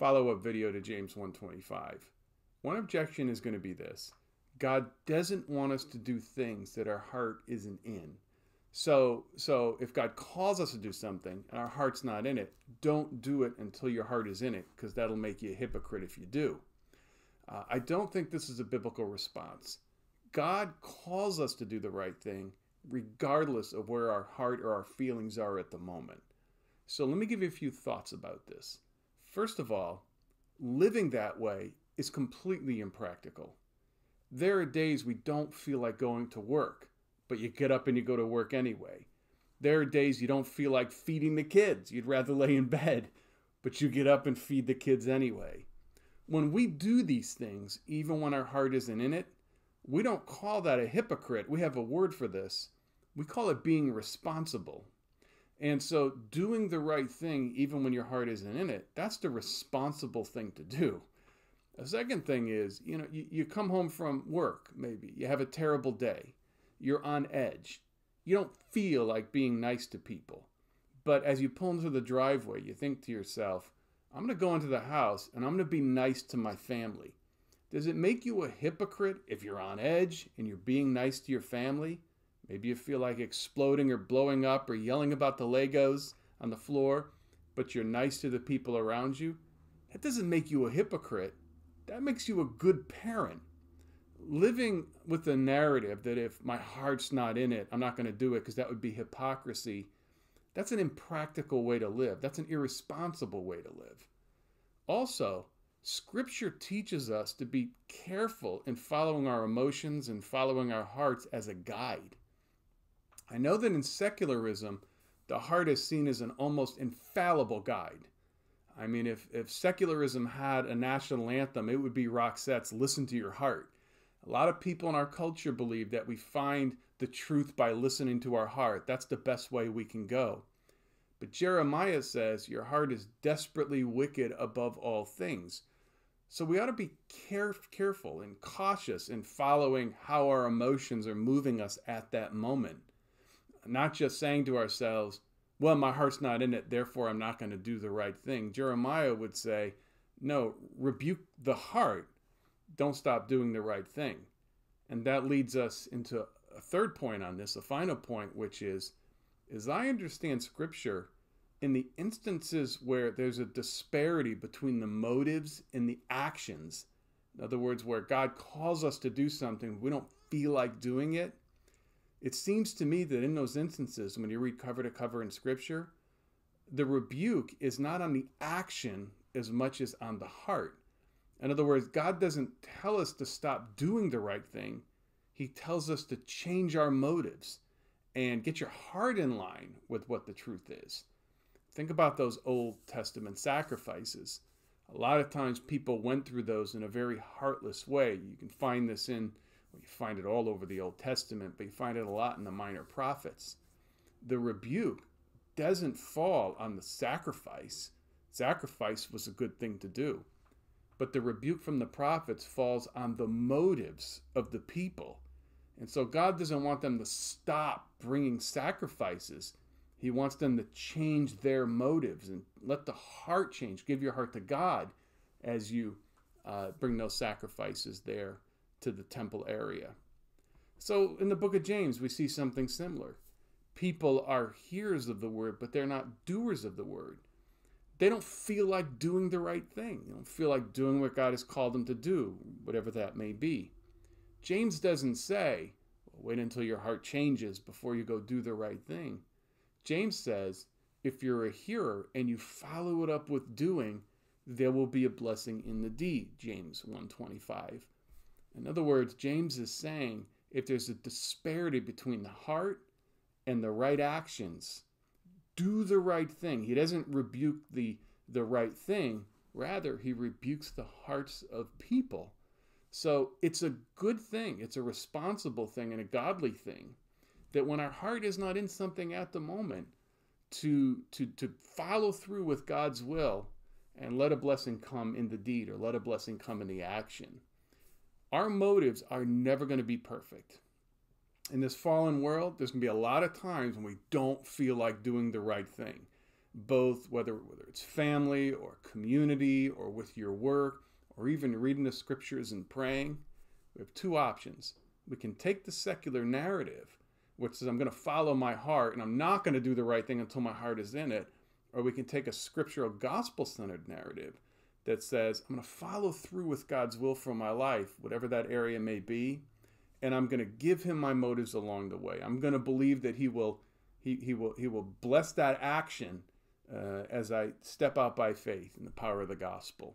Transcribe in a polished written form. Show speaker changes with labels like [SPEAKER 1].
[SPEAKER 1] follow-up video to James 1:25. One objection is going to be this. God doesn't want us to do things that our heart isn't in. So if God calls us to do something and our heart's not in it, don't do it until your heart is in it, because that'll make you a hypocrite if you do. I don't think this is a biblical response. God calls us to do the right thing regardless of where our heart or our feelings are at the moment. So let me give you a few thoughts about this. First of all, living that way is completely impractical. There are days we don't feel like going to work, but you get up and you go to work anyway. There are days you don't feel like feeding the kids. You'd rather lay in bed, but you get up and feed the kids anyway. When we do these things, even when our heart isn't in it, we don't call that a hypocrite. We have a word for this. We call it being responsible. And so doing the right thing, even when your heart isn't in it, that's the responsible thing to do. The second thing is, you come home from work, maybe. You have a terrible day. You're on edge. You don't feel like being nice to people. But as you pull into the driveway, you think to yourself, I'm going to go into the house and I'm going to be nice to my family. Does it make you a hypocrite if you're on edge and you're being nice to your family? Maybe you feel like exploding or blowing up or yelling about the Legos on the floor, but you're nice to the people around you. That doesn't make you a hypocrite. That makes you a good parent. Living with the narrative that if my heart's not in it, I'm not going to do it because that would be hypocrisy, that's an impractical way to live. That's an irresponsible way to live. Also, Scripture teaches us to be careful in following our emotions and following our hearts as a guide. I know that in secularism, the heart is seen as an almost infallible guide. I mean, if secularism had a national anthem, it would be Roxette's Listen to Your Heart. A lot of people in our culture believe that we find the truth by listening to our heart. That's the best way we can go. But Jeremiah says your heart is desperately wicked above all things. So we ought to be careful and cautious in following how our emotions are moving us at that moment. Not just saying to ourselves, well, my heart's not in it, therefore I'm not going to do the right thing. Jeremiah would say, no, rebuke the heart. Don't stop doing the right thing. And that leads us into a third point on this, a final point, which is, as I understand Scripture, in the instances where there's a disparity between the motives and the actions, in other words, where God calls us to do something, we don't feel like doing it, it seems to me that in those instances, when you read cover to cover in Scripture, the rebuke is not on the action as much as on the heart. In other words, God doesn't tell us to stop doing the right thing. He tells us to change our motives and get your heart in line with what the truth is. Think about those Old Testament sacrifices. A lot of times people went through those in a very heartless way. You can find this you find it all over the Old Testament, but you find it a lot in the minor prophets. The rebuke doesn't fall on the sacrifice. Sacrifice was a good thing to do. But the rebuke from the prophets falls on the motives of the people. And so God doesn't want them to stop bringing sacrifices. He wants them to change their motives and let the heart change. Give your heart to God as you bring those sacrifices there to the temple area. So in the book of James, we see something similar. People are hearers of the word, but they're not doers of the word. They don't feel like doing the right thing. They don't feel like doing what God has called them to do, whatever that may be. James doesn't say, well, wait until your heart changes before you go do the right thing. James says, if you're a hearer and you follow it up with doing, there will be a blessing in the deed, James 1:25. In other words, James is saying, if there's a disparity between the heart and the right actions, do the right thing. He doesn't rebuke the right thing. Rather, he rebukes the hearts of people. So it's a good thing. It's a responsible thing and a godly thing that when our heart is not in something at the moment, to follow through with God's will and let a blessing come in the deed or let a blessing come in the action. Our motives are never going to be perfect. In this fallen world, there's going to be a lot of times when we don't feel like doing the right thing. both whether it's family or community or with your work or even reading the scriptures and praying. We have two options. We can take the secular narrative, which says I'm going to follow my heart and I'm not going to do the right thing until my heart is in it. Or we can take a scriptural gospel-centered narrative that says I'm going to follow through with God's will for my life, whatever that area may be, and I'm going to give him my motives along the way. I'm going to believe that he will bless that action as I step out by faith in the power of the gospel.